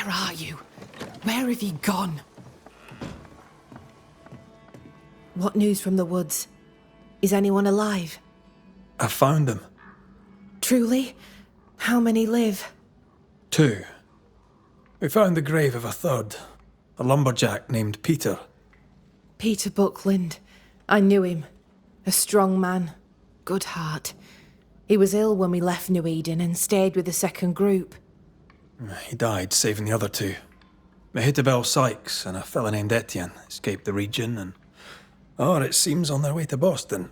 Where are you? Where have you gone? What news from the woods? Is anyone alive? I found them. Truly? How many live? 2. We found the grave of a third, a lumberjack named Peter. Peter Buckland. I knew him. A strong man. Good heart. He was ill when we left New Eden and stayed with the second group. He died saving the other 2. Mehitabel Sykes and a fella named Etienne escaped the region and... it seems on their way to Boston.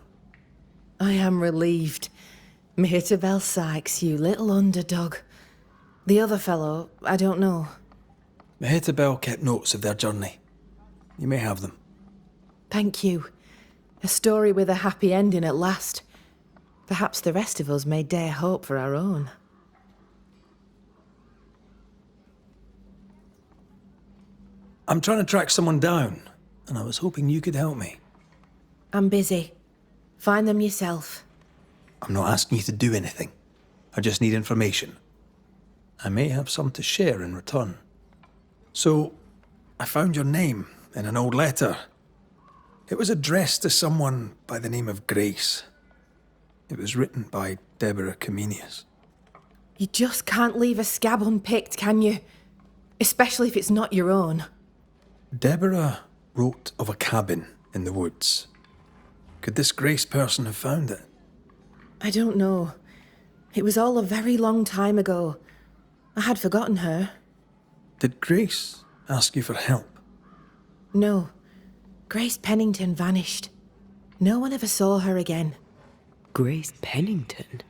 I am relieved. Mehitabel Sykes, you little underdog. The other fellow, I don't know. Mehitabel kept notes of their journey. You may have them. Thank you. A story with a happy ending at last. Perhaps the rest of us may dare hope for our own. I'm trying to track someone down, and I was hoping you could help me. I'm busy. Find them yourself. I'm not asking you to do anything. I just need information. I may have some to share in return. So, I found your name in an old letter. It was addressed to someone by the name of Grace. It was written by Deborah Comenius. You just can't leave a scab unpicked, can you? Especially if it's not your own. Deborah wrote of a cabin in the woods. Could this Grace person have found it? I don't know. It was all a very long time ago. I had forgotten her. Did Grace ask you for help? No. Grace Pennington vanished. No one ever saw her again. Grace Pennington?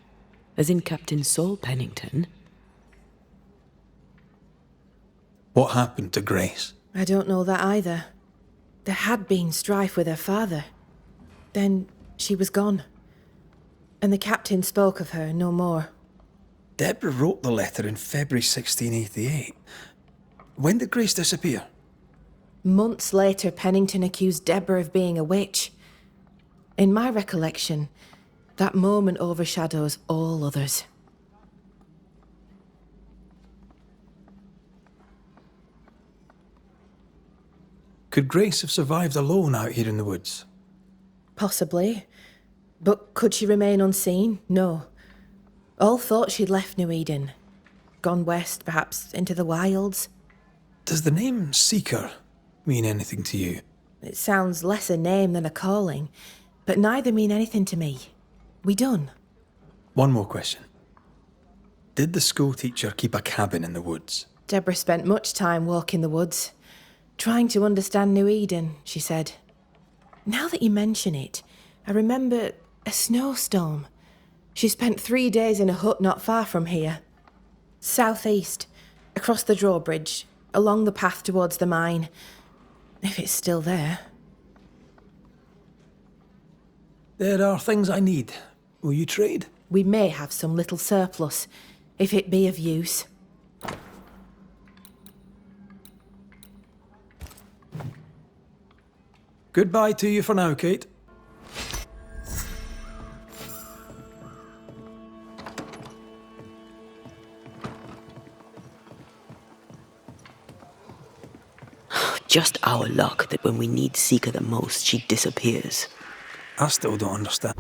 As in Captain Saul Pennington? What happened to Grace? I don't know that either. There had been strife with her father. Then she was gone. And the captain spoke of her no more. Deborah wrote the letter in February 1688. When did Grace disappear? Months later, Pennington accused Deborah of being a witch. In my recollection, that moment overshadows all others. Could Grace have survived alone out here in the woods? Possibly. But could she remain unseen? No. All thought she'd left New Eden. Gone west, perhaps into the wilds. Does the name Seeker mean anything to you? It sounds less a name than a calling, but neither mean anything to me. We done? One more question. Did the school teacher keep a cabin in the woods? Deborah spent much time walking the woods. Trying to understand New Eden, she said. Now that you mention it, I remember a snowstorm. She spent 3 days in a hut not far from here. Southeast, across the drawbridge, along the path towards the mine. If it's still there. There are things I need. Will you trade? We may have some little surplus, if it be of use. Goodbye to you for now, Kate. Just our luck that when we need Seeker the most, she disappears. I still don't understand.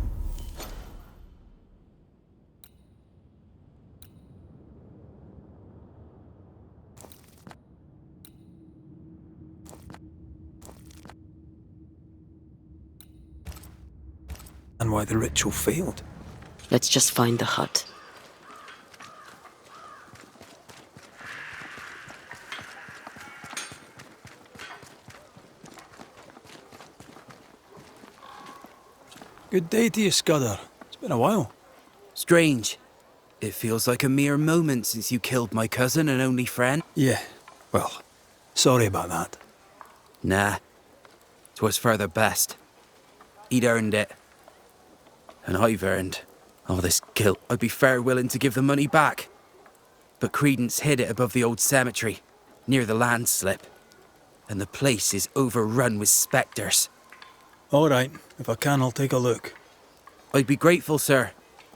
And why the ritual failed. Let's just find the hut. Good day to you, Scudder. It's been a while. Strange. It feels like a mere moment since you killed my cousin and only friend. Yeah, well, sorry about that. Nah. 'Twas for the best. He'd earned it. And I've earned all this guilt. I'd be fair willing to give the money back. But Credence hid it above the old cemetery, near the landslip. And the place is overrun with spectres. All right, if I can, I'll take a look. I'd be grateful, sir.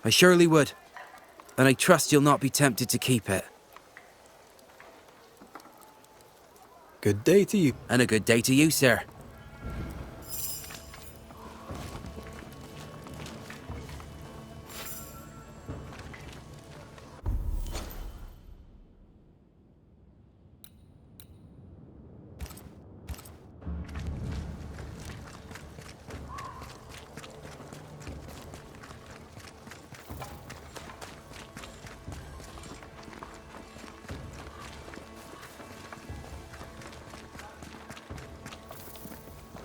I surely would. And I trust you'll not be tempted to keep it. Good day to you. And a good day to you, sir.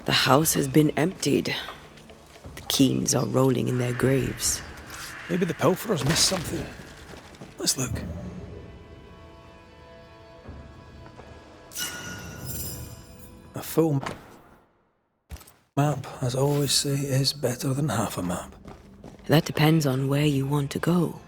The house has been emptied. The Keens are rolling in their graves. Maybe the pilferers missed something. Let's look. A full map, as I always say, is better than half a map. That depends on where you want to go.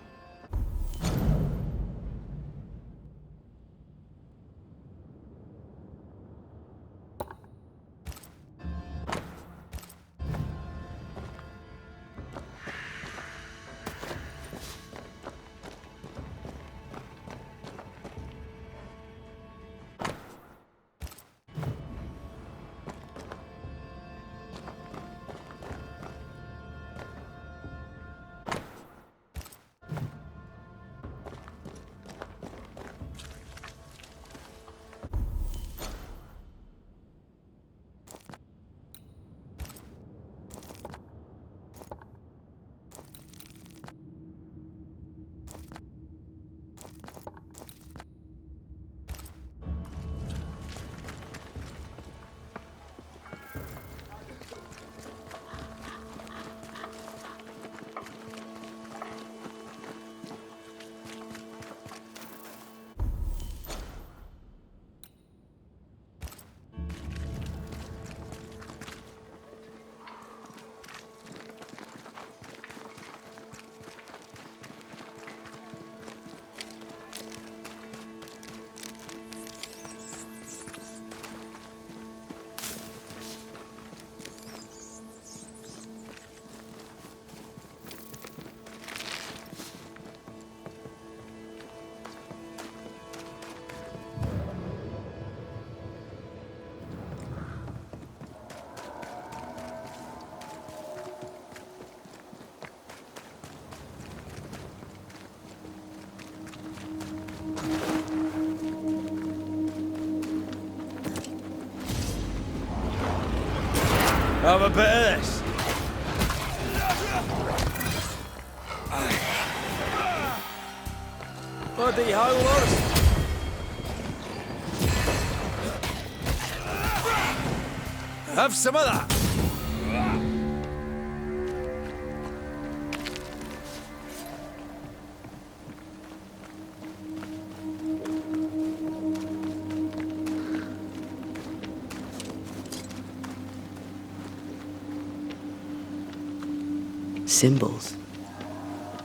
Have a bit of this. Bloody howlers. Have some of that. Symbols.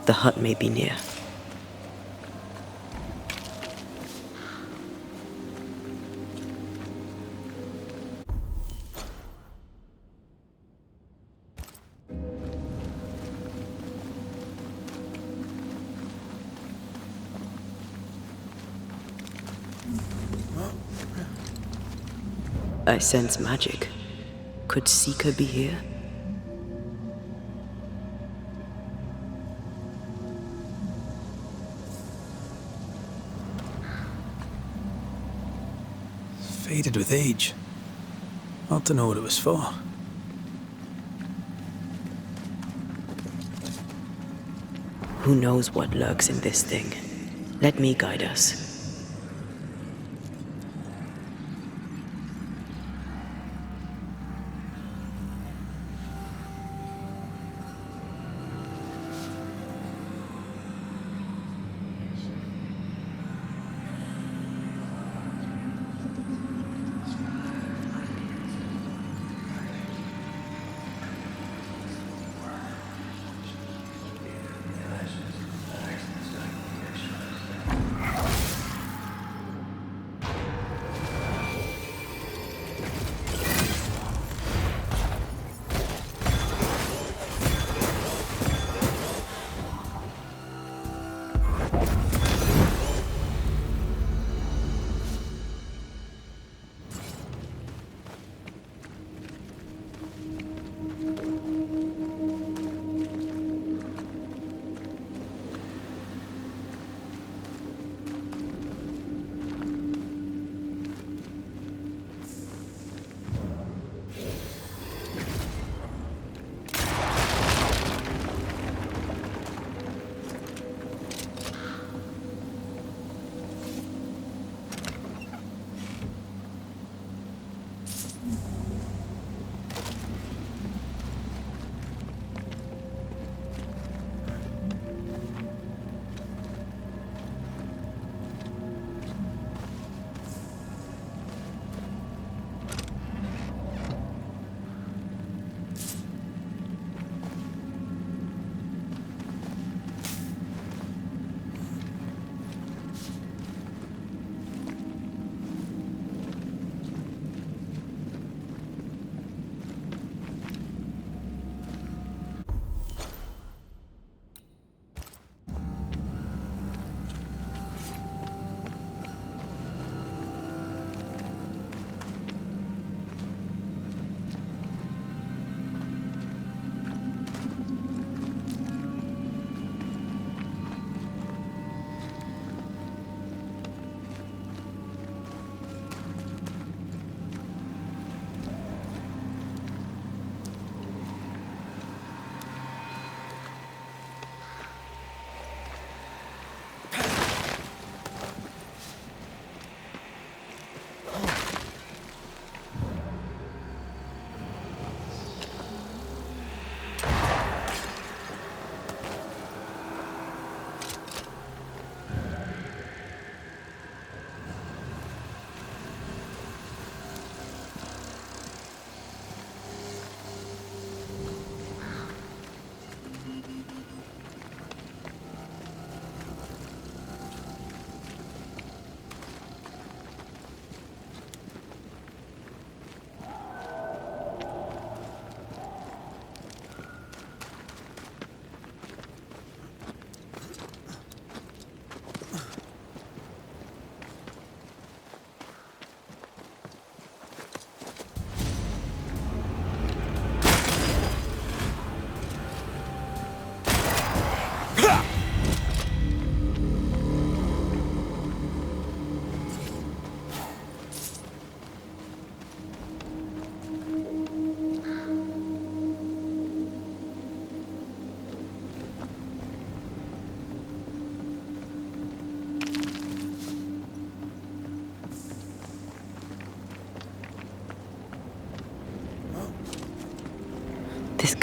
The hut may be near. I sense magic. Could Seeker be here? Faded with age. Hard to know what it was for. Who knows what lurks in this thing? Let me guide us.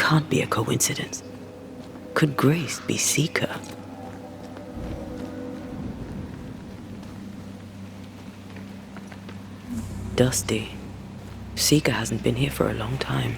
can't be a coincidence. Could Grace be Seeker? Dusty. Seeker hasn't been here for a long time.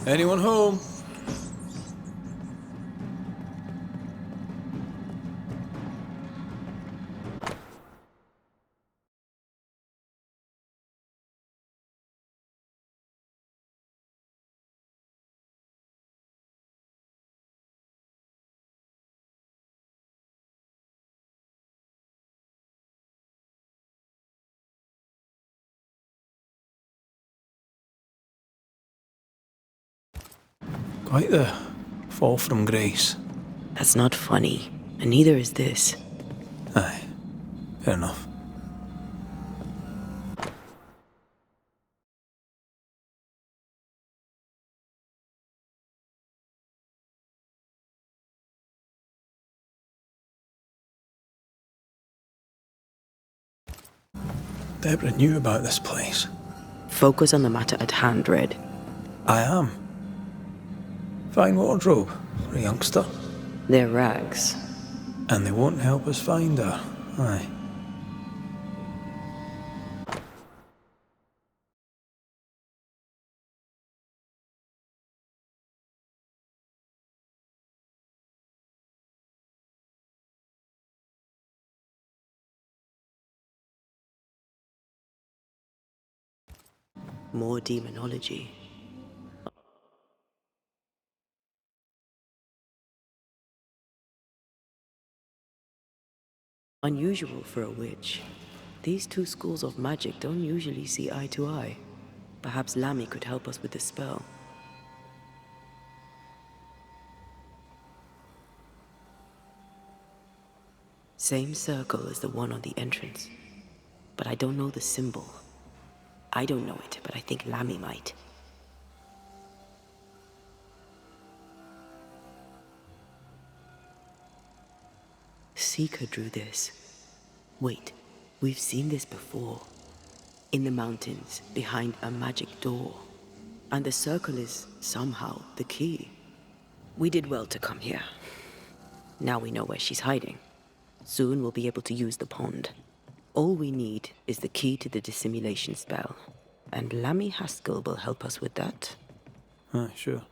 Anyone home? Quite the fall from grace. That's not funny, and neither is this. Aye, fair enough. Deborah knew about this place. Focus on the matter at hand, Red. I am. Fine wardrobe for a youngster. They're rags. And they won't help us find her. Aye. More demonology. Unusual for a witch. These two schools of magic don't usually see eye to eye. Perhaps Lammy could help us with the spell. Same circle as the one on the entrance. But I don't know the symbol. I don't know it, but I think Lammy might. Seeker drew this. Wait, we've seen this before. In the mountains, behind a magic door. And the circle is, somehow, the key. We did well to come here. Now we know where she's hiding. Soon we'll be able to use the pond. All we need is the key to the dissimulation spell. And Lammy Haskell will help us with that. Aye, sure.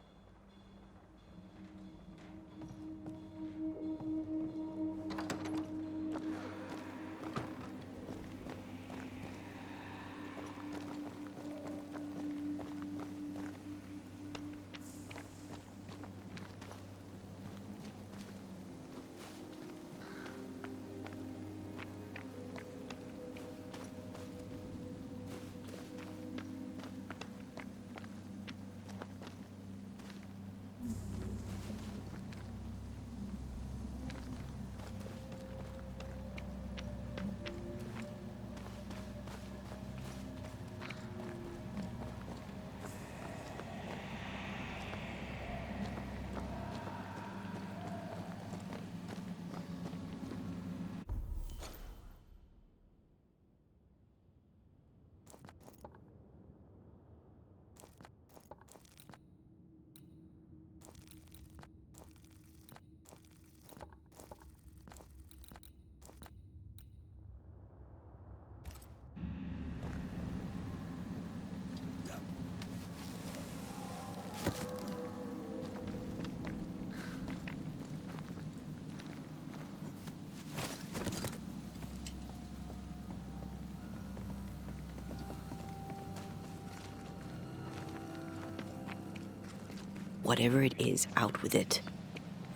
Whatever it is, out with it.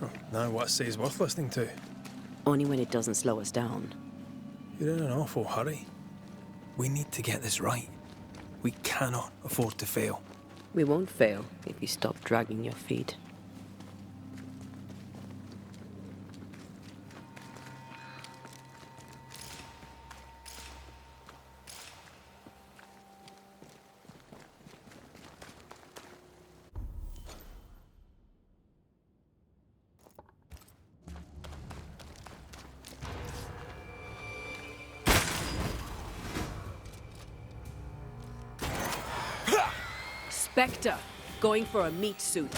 Oh, now what say's worth listening to? Only when it doesn't slow us down. You're in an awful hurry. We need to get this right. We cannot afford to fail. We won't fail if you stop dragging your feet. Spectre, going for a meat suit.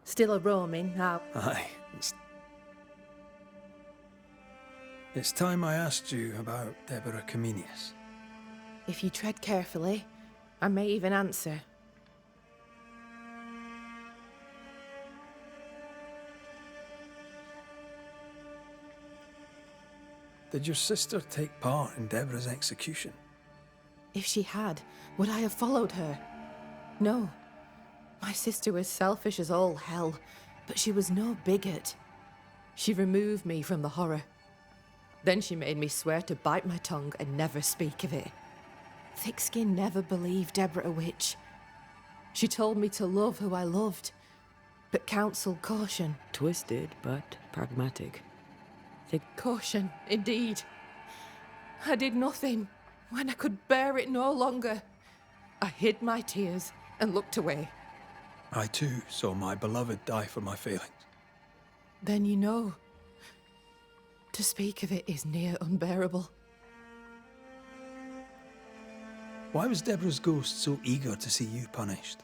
Still a roaming now. Aye. It's time I asked you about Deborah Comenius. If you tread carefully, I may even answer. Did your sister take part in Deborah's execution? If she had, would I have followed her? No. My sister was selfish as all hell, but she was no bigot. She removed me from the horror. Then she made me swear to bite my tongue and never speak of it. Thickskin never believed Deborah a witch. She told me to love who I loved, but counselled caution. Twisted, but pragmatic. Caution, indeed. I did nothing when I could bear it no longer. I hid my tears and looked away. I too saw my beloved die for my failings. Then you know. To speak of it is near unbearable. Why was Deborah's ghost so eager to see you punished?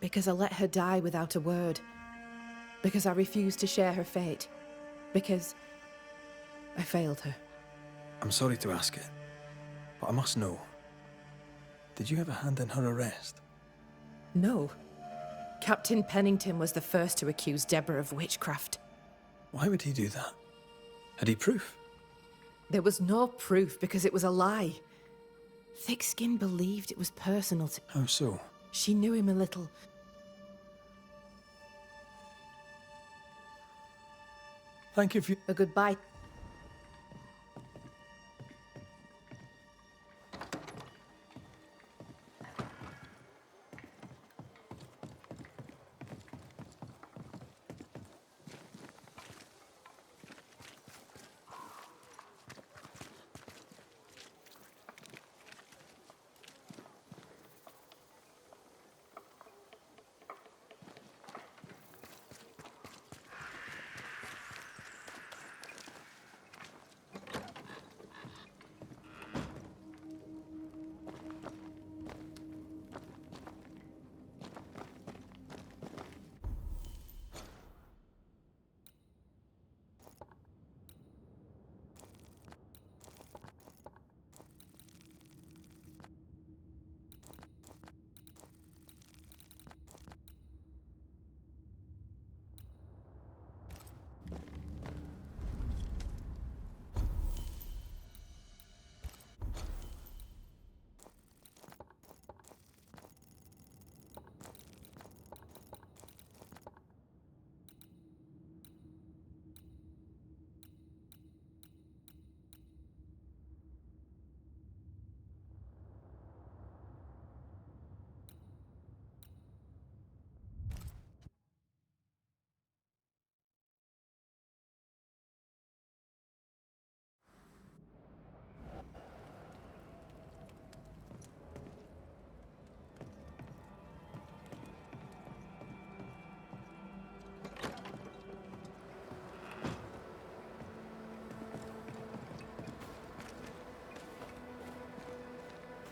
Because I let her die without a word. Because I refused to share her fate. Because I failed her. I'm sorry to ask it, but I must know. Did you have a hand in her arrest? No. Captain Pennington was the first to accuse Deborah of witchcraft. Why would he do that? Had he proof? There was no proof because it was a lie. Thickskin believed it was personal to... How so? She knew him a little. Thank you for... A goodbye.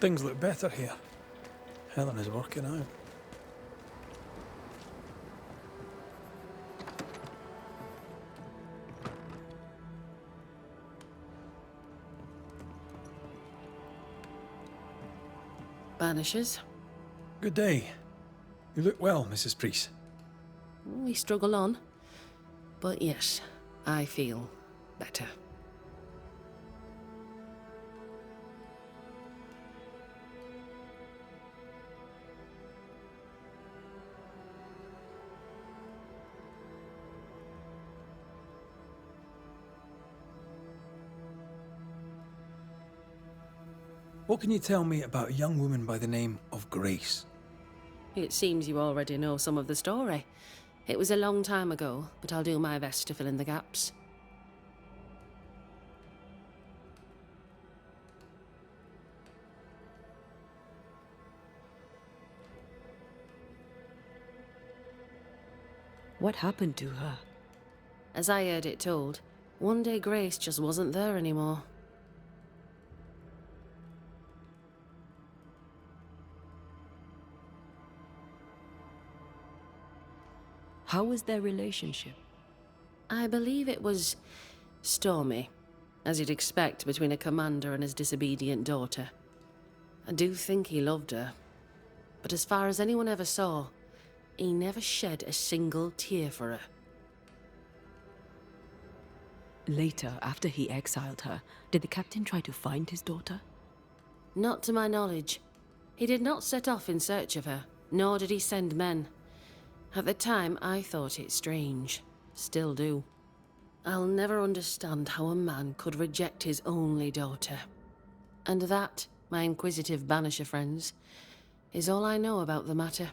Things look better here. Helen is working out. Banishers. Good day. You look well, Mrs. Priest. We struggle on. But yes, I feel better. What can you tell me about a young woman by the name of Grace? It seems you already know some of the story. It was a long time ago, but I'll do my best to fill in the gaps. What happened to her? As I heard it told, one day Grace just wasn't there anymore. How was their relationship? I believe it was stormy, as you'd expect between a commander and his disobedient daughter. I do think he loved her, but as far as anyone ever saw, he never shed a single tear for her. Later, after he exiled her, did the captain try to find his daughter? Not to my knowledge. He did not set off in search of her, nor did he send men. At the time, I thought it strange. Still do. I'll never understand how a man could reject his only daughter. And that, my inquisitive Banisher friends, is all I know about the matter.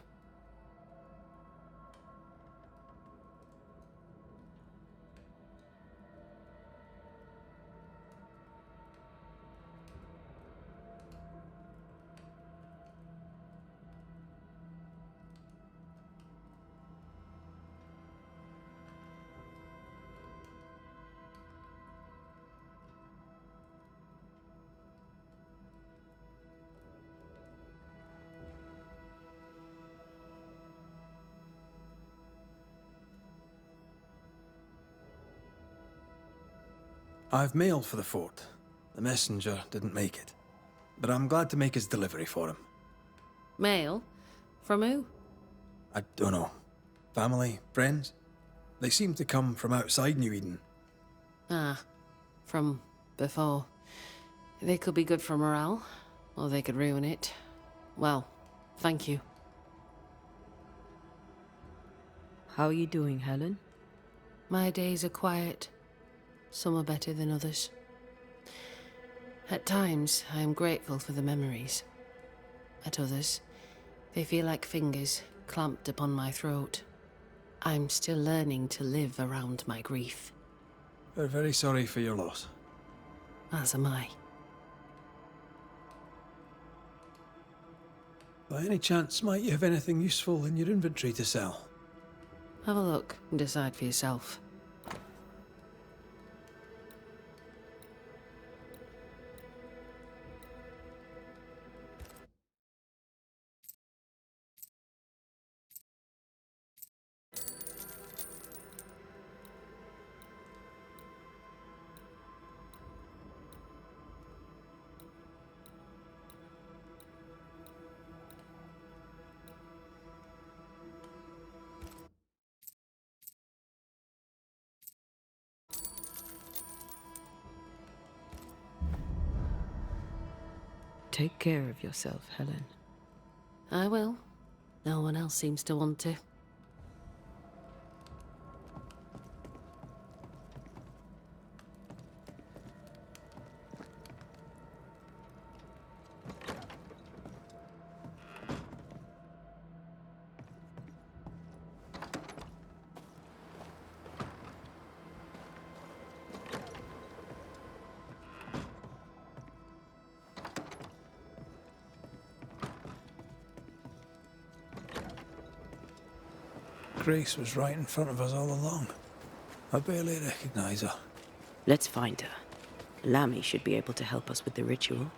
I've mailed for the fort. The messenger didn't make it. But I'm glad to make his delivery for him. Mail? From who? I don't know. Family? Friends? They seem to come from outside New Eden. Ah, from before. They could be good for morale, or they could ruin it. Well, thank you. How are you doing, Helen? My days are quiet. Some are better than others. At times, I am grateful for the memories. At others, they feel like fingers clamped upon my throat. I'm still learning to live around my grief. We're very sorry for your loss. As am I. By any chance, might you have anything useful in your inventory to sell? Have a look and decide for yourself. Take care of yourself, Helen. I will. No one else seems to want to. Grace was right in front of us all along. I barely recognize her. Let's find her. Lammy should be able to help us with the ritual.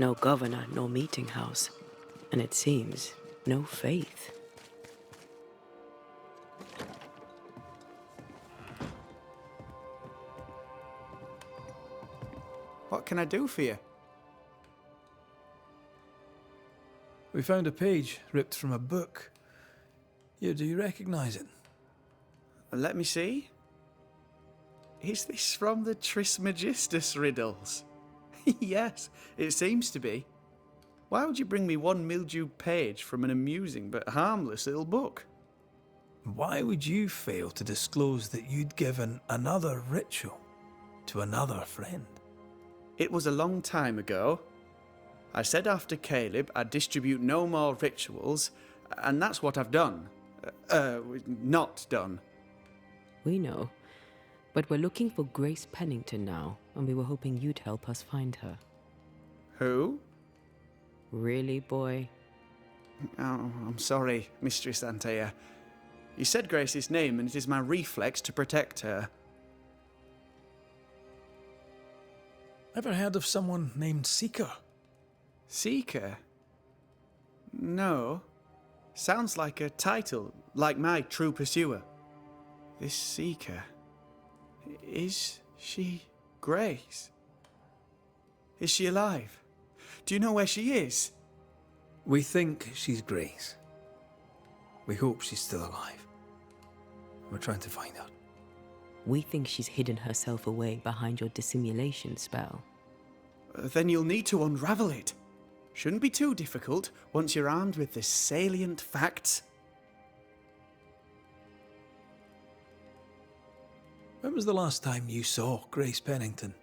No governor, no meeting house. And it seems, no faith. What can I do for you? We found a page ripped from a book. Here, do you recognize it? Let me see. Is this from the Trismegistus riddles? Yes, it seems to be. Why would you bring me one mildewed page from an amusing but harmless little book? Why would you fail to disclose that you'd given another ritual to another friend? It was a long time ago. I said after Caleb I'd distribute no more rituals, and that's what I've done. Not done. We know. But we're looking for Grace Pennington now, and we were hoping you'd help us find her. Who? Really, boy? Oh, I'm sorry, Mistress Antea. You said Grace's name, and it is my reflex to protect her. Ever heard of someone named Seeker? Seeker? No. Sounds like a title, like my true pursuer. This Seeker... Is she Grace? Is she alive? Do you know where she is? We think she's Grace. We hope she's still alive. We're trying to find her. We think she's hidden herself away behind your dissimulation spell. Then you'll need to unravel it. Shouldn't be too difficult once you're armed with the salient facts. When was the last time you saw Grace Pennington?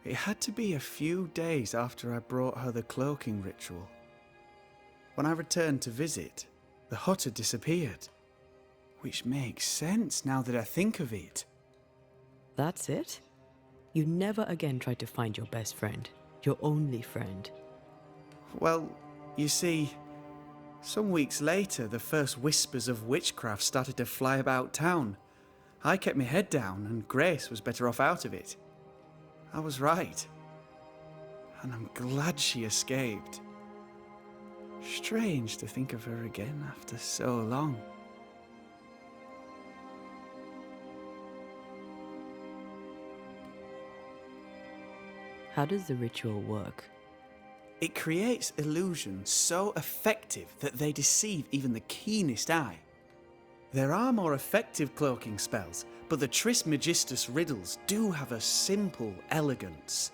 It had to be a few days after I brought her the cloaking ritual. When I returned to visit, the hut had disappeared. Which makes sense now that I think of it. That's it? You never again tried to find your best friend, your only friend. Well, you see, some weeks later the first whispers of witchcraft started to fly about town. I kept my head down and Grace was better off out of it. I was right. And I'm glad she escaped. Strange to think of her again after so long. How does the ritual work? It creates illusions so effective that they deceive even the keenest eye. There are more effective cloaking spells, but the Trismegistus riddles do have a simple elegance.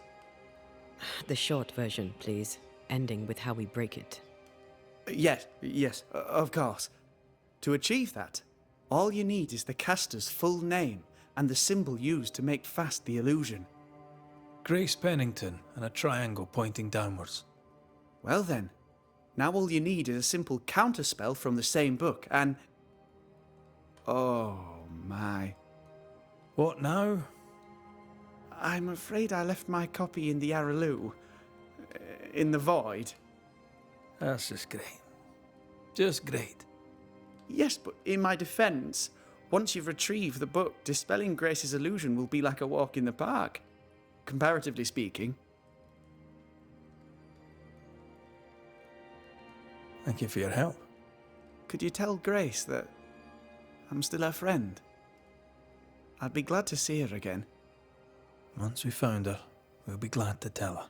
The short version, please, ending with how we break it. Yes, of course. To achieve that, all you need is the caster's full name and the symbol used to make fast the illusion. Grace Pennington and a triangle pointing downwards. Well then, now all you need is a simple counterspell from the same book and... Oh my. What now? I'm afraid I left my copy in the Araloo. In the void. That's just great. Just great. Yes, but in my defense, once you've retrieved the book, dispelling Grace's illusion will be like a walk in the park. Comparatively speaking. Thank you for your help. Could you tell Grace that I'm still her friend? I'd be glad to see her again. Once we found her, we'll be glad to tell her.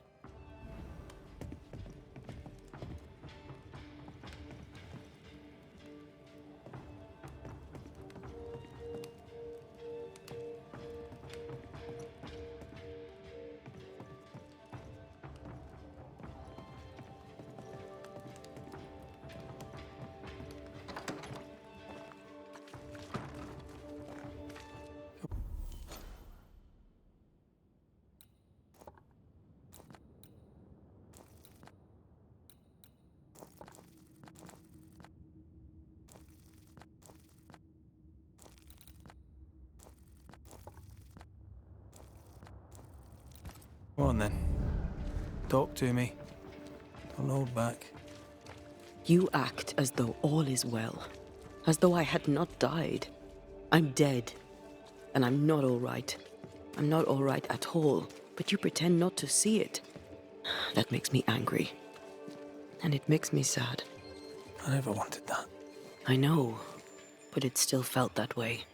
Go on then. Talk to me. Don't hold back. You act as though all is well, as though I had not died. I'm dead, and I'm not all right. I'm not all right at all, but you pretend not to see it. That makes me angry. And it makes me sad. I never wanted that. I know, but it still felt that way.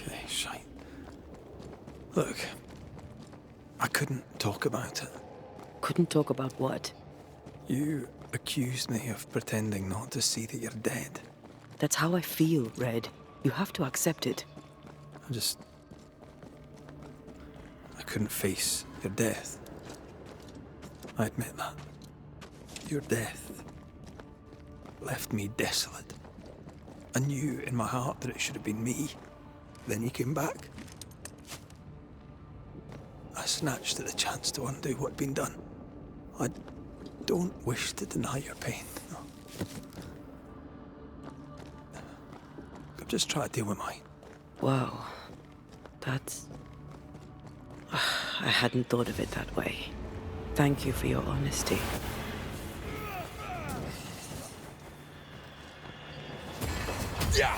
Okay, shite. Look, I couldn't talk about it. Couldn't talk about what? You accused me of pretending not to see that you're dead. That's how I feel, Red. You have to accept it. I couldn't face your death. I admit that. Your death left me desolate. I knew in my heart that it should have been me. Then you came back. I snatched at the chance to undo what'd been done. I don't wish to deny your pain. No. I'm just trying to deal with mine. Wow. That's... I hadn't thought of it that way. Thank you for your honesty. Yeah.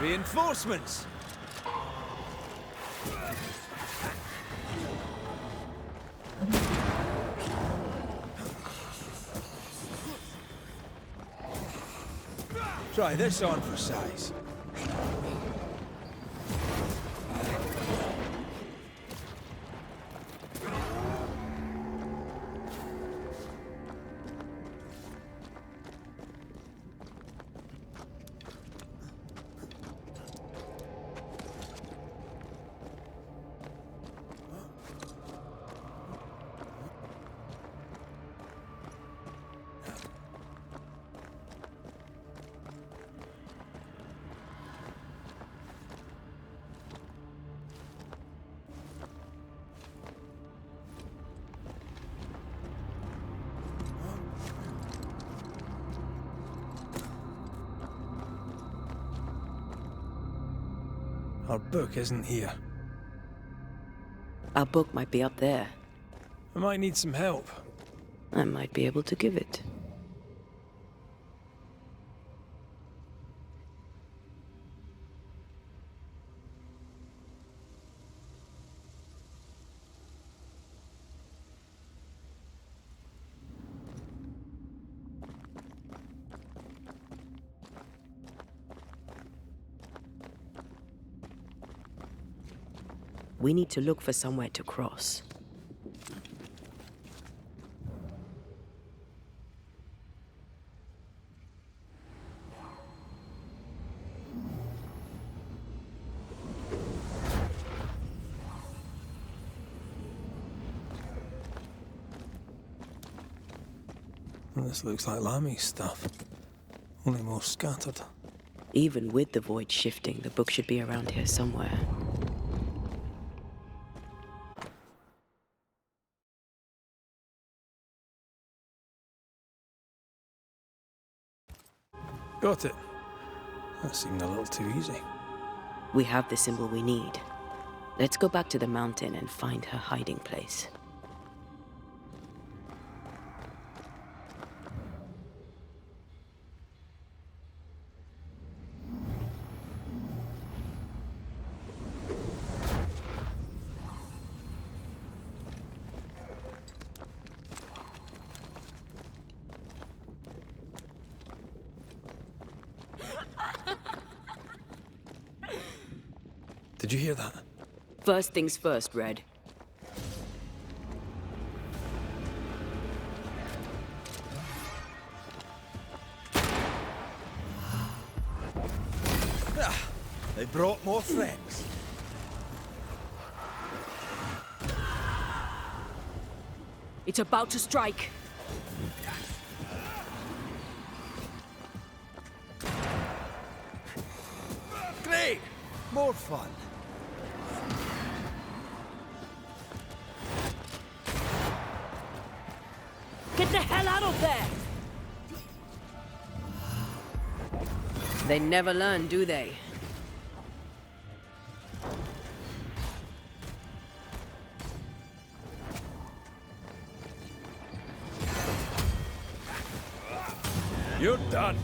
Reinforcements! Try this on for size. Our book isn't here. Our book might be up there. I might need some help. I might be able to give it. We need to look for somewhere to cross. This looks like Lami's stuff. Only more scattered. Even with the void shifting, the book should be around here somewhere. Got it. That seemed a little too easy. We have the symbol we need. Let's go back to the mountain and find her hiding place. Did you hear that? First things first, Red. They brought more friends. It's about to strike. Great! More fun. Get the hell out of there! They never learn, do they? You're done.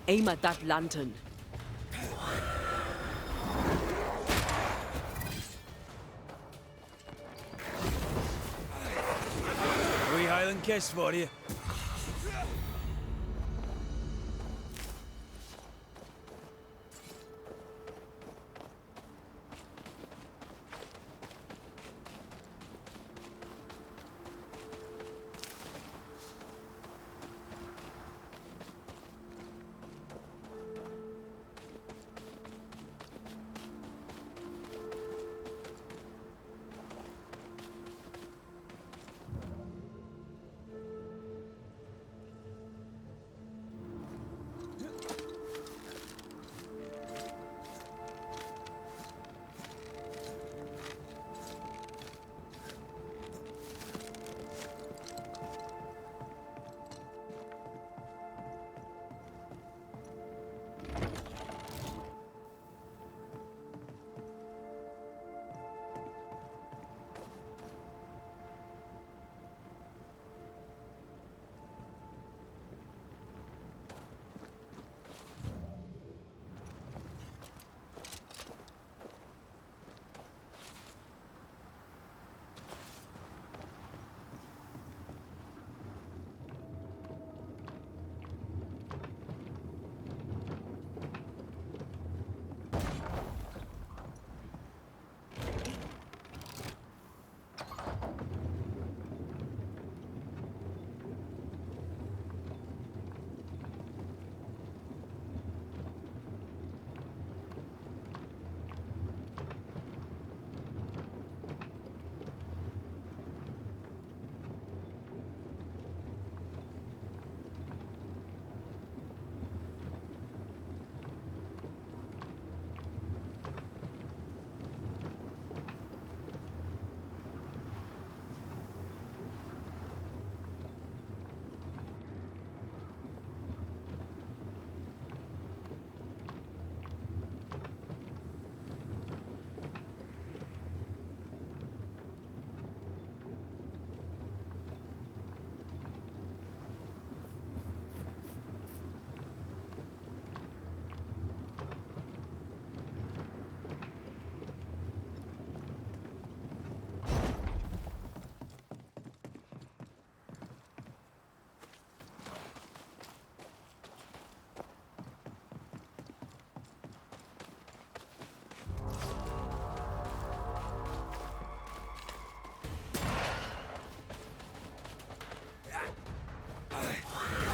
Aim at that lantern. A wee Highland kiss for you.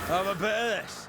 Have a bit of this.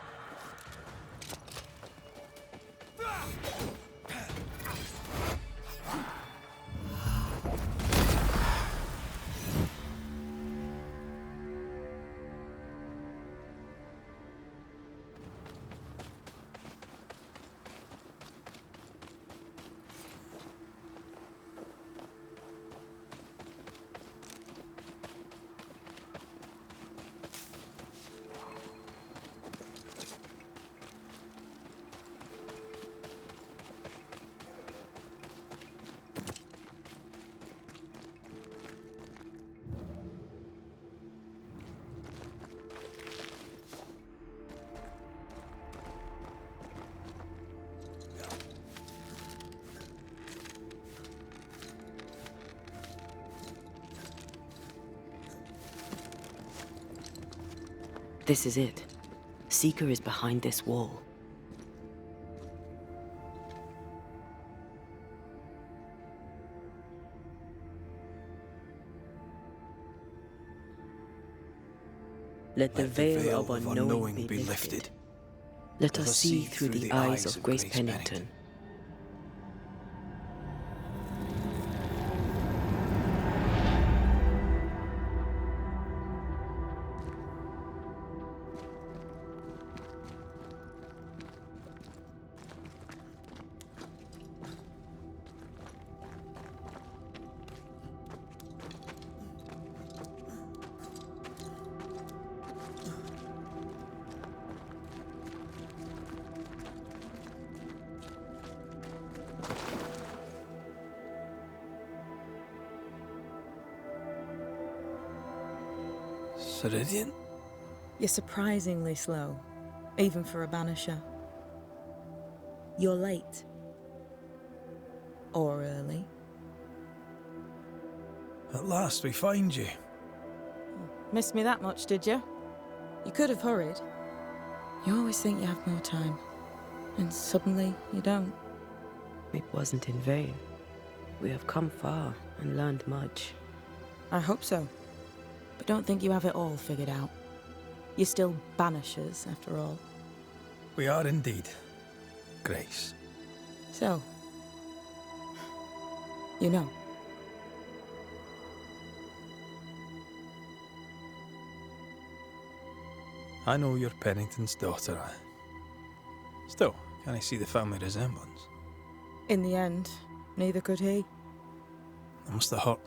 This is it. Seeker is behind this wall. Let the veil of unknowing be lifted. Let us see through the eyes of Grace Pennington. Ceridian? You're surprisingly slow, even for a banisher. You're late. Or early. At last we find you. Missed me that much, did you? You could have hurried. You always think you have more time, and suddenly you don't. It wasn't in vain. We have come far and learned much. I hope so. But don't think you have it all figured out. You're still Banishers, after all. We are indeed, Grace. So, you know. I know you're Pennington's daughter. Still, can I see the family resemblance? In the end, neither could he. It must have hurt.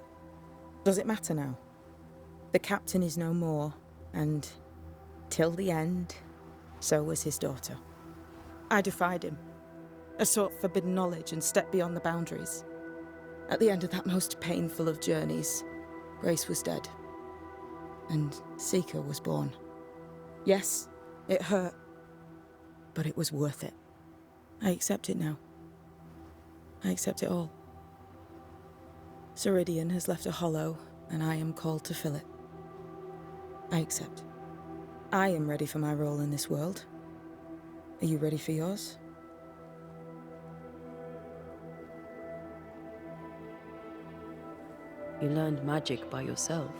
Does it matter now? The captain is no more, and till the end, so was his daughter. I defied him. I sought forbidden knowledge and stepped beyond the boundaries. At the end of that most painful of journeys, Grace was dead. And Seeker was born. Yes, it hurt, but it was worth it. I accept it now. I accept it all. Ceridian has left a hollow, and I am called to fill it. I accept. I am ready for my role in this world. Are you ready for yours? You learned magic by yourself.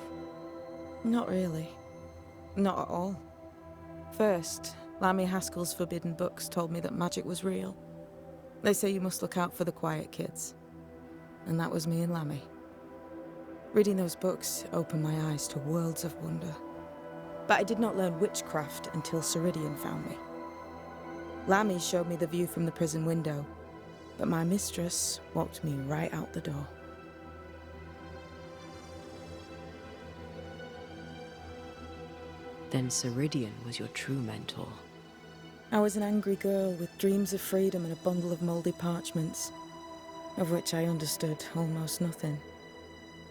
Not really. Not at all. First, Lammy Haskell's forbidden books told me that magic was real. They say you must look out for the quiet kids. And that was me and Lammy. Reading those books opened my eyes to worlds of wonder. But I did not learn witchcraft until Ceridian found me. Lammy showed me the view from the prison window, but my mistress walked me right out the door. Then Ceridian was your true mentor. I was an angry girl with dreams of freedom and a bundle of mouldy parchments, of which I understood almost nothing.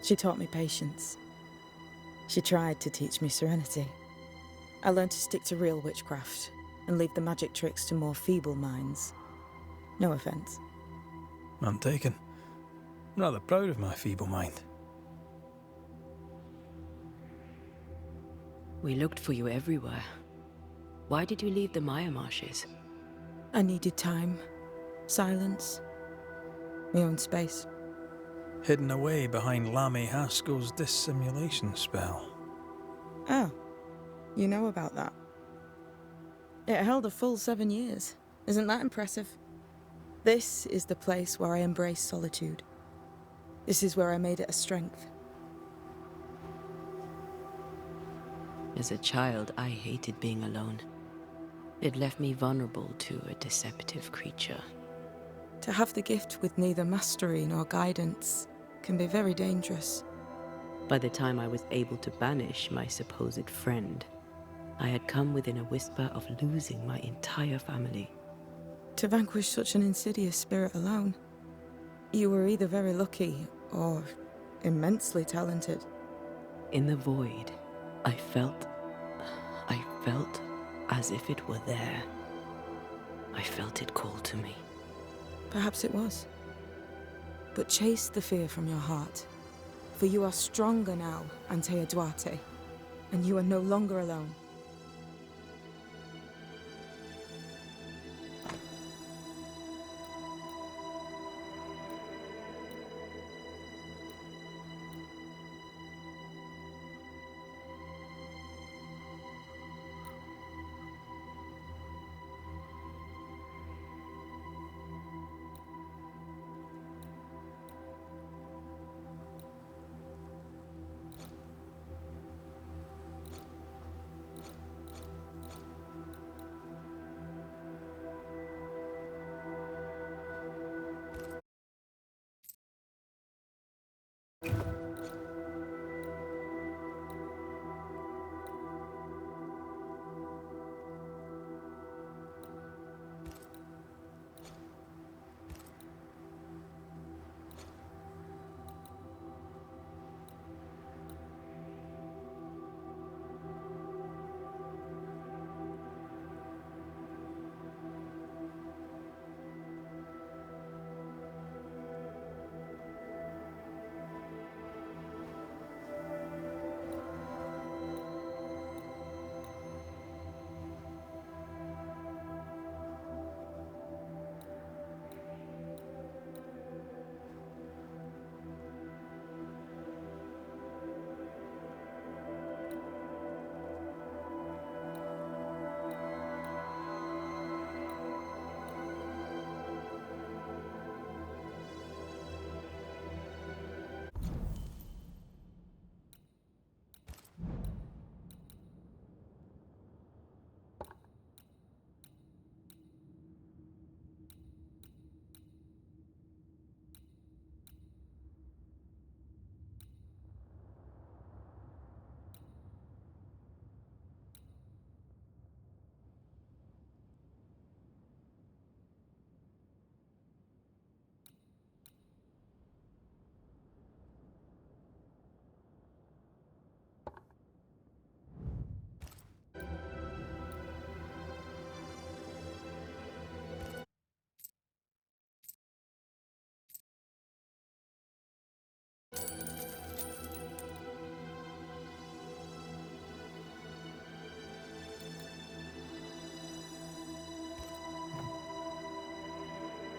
She taught me patience. She tried to teach me serenity. I learned to stick to real witchcraft and leave the magic tricks to more feeble minds. No offense. None taken. I'm rather proud of my feeble mind. We looked for you everywhere. Why did you leave the Maya marshes? I needed time, silence, my own space. Hidden away behind Lammy Haskell's dissimulation spell. Oh, you know about that. It held a full 7 years. Isn't that impressive? This is the place where I embrace solitude. This is where I made it a strength. As a child, I hated being alone. It left me vulnerable to a deceptive creature. To have the gift with neither mastery nor guidance can be very dangerous. By the time I was able to banish my supposed friend, I had come within a whisper of losing my entire family. To vanquish such an insidious spirit alone, you were either very lucky or immensely talented. In the void, I felt as if it were there. I felt it call to me. Perhaps it was. But chase the fear from your heart. For you are stronger now, Antea Duarte. And you are no longer alone.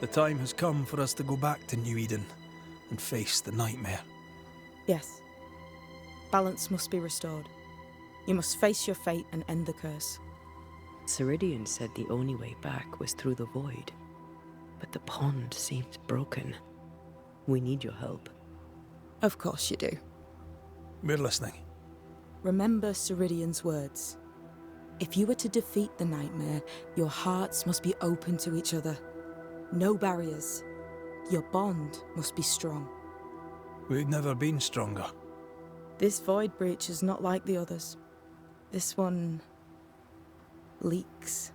The time has come for us to go back to New Eden and face the nightmare. Yes. Balance must be restored. You must face your fate and end the curse. Ceridian said the only way back was through the void. But the pond seems broken. We need your help. Of course you do. We're listening. Remember Ceridian's words. If you were to defeat the nightmare, your hearts must be open to each other. No barriers. Your bond must be strong. We've never been stronger. This void breach is not like the others. This one leaks.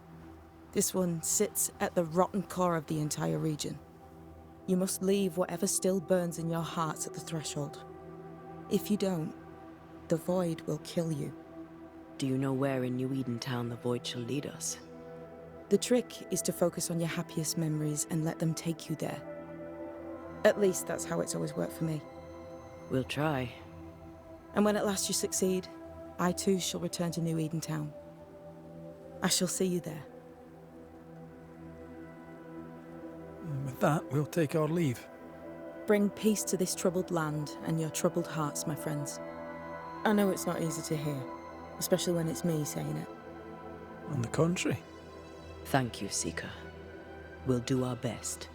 This one sits at the rotten core of the entire region. You must leave whatever still burns in your hearts at the threshold. If you don't, the void will kill you. Do you know where in New Eden town the void shall lead us? The trick is to focus on your happiest memories and let them take you there. At least that's how it's always worked for me. We'll try. And when at last you succeed, I too shall return to New Eden town. I shall see you there. And with that, we'll take our leave. Bring peace to this troubled land and your troubled hearts, my friends. I know it's not easy to hear, especially when it's me saying it. On the contrary. Thank you, Seeker. We'll do our best.